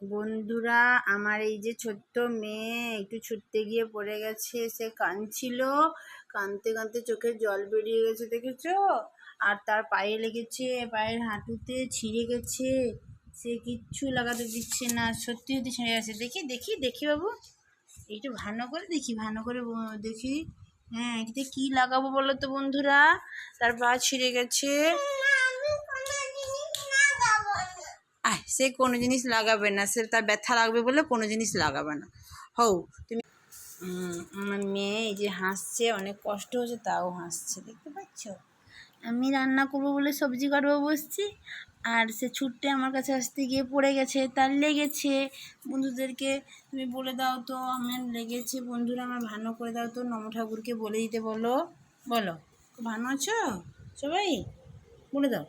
বন্ধুরা, আমার এই যে ছোট্ট মেয়ে একটু ছুটতে গিয়ে পড়ে গেছে। সে কাঁদছিল, কাঁদতে কাঁদতে চোখের জল বেরিয়ে গেছে, দেখেছো? আর তার পায়ে লেগেছে, পায়ের হাঁটুতে ছিঁড়ে গেছে। সে কিচ্ছু লাগাতে দিচ্ছে না, সত্যি সত্যি ছিঁড়ে গেছে। দেখি দেখি দেখি বাবু, একটু ভালো করে দেখি, ভালো করে দেখি। হ্যাঁ, এটাতে কি লাগাবো বলো তো বন্ধুরা? তার পা ছিঁড়ে গেছে। সে কোনো জিনিস লাগাবে না, সে তার ব্যথা লাগবে বলে কোনো জিনিস লাগাবে না। হও তুমি। আমার মেয়ে এই যে হাসছে, অনেক কষ্ট হচ্ছে তাও হাসছে, দেখতে পাচ্ছ? আমি রান্না করবো বলে সবজি কাটবো বসছি, আর সে ছুটতে আমার কাছে আসতে গিয়ে পড়ে গেছে, তার লেগেছে। বন্ধুদেরকে তুমি বলে দাও তো আমার লেগেছে। বন্ধুরা আমার ভালো করে দাও তো, নম ঠাকুরকে বলে দিতে বলো। বলো, ভালো আছো সবাই? বলে দাও।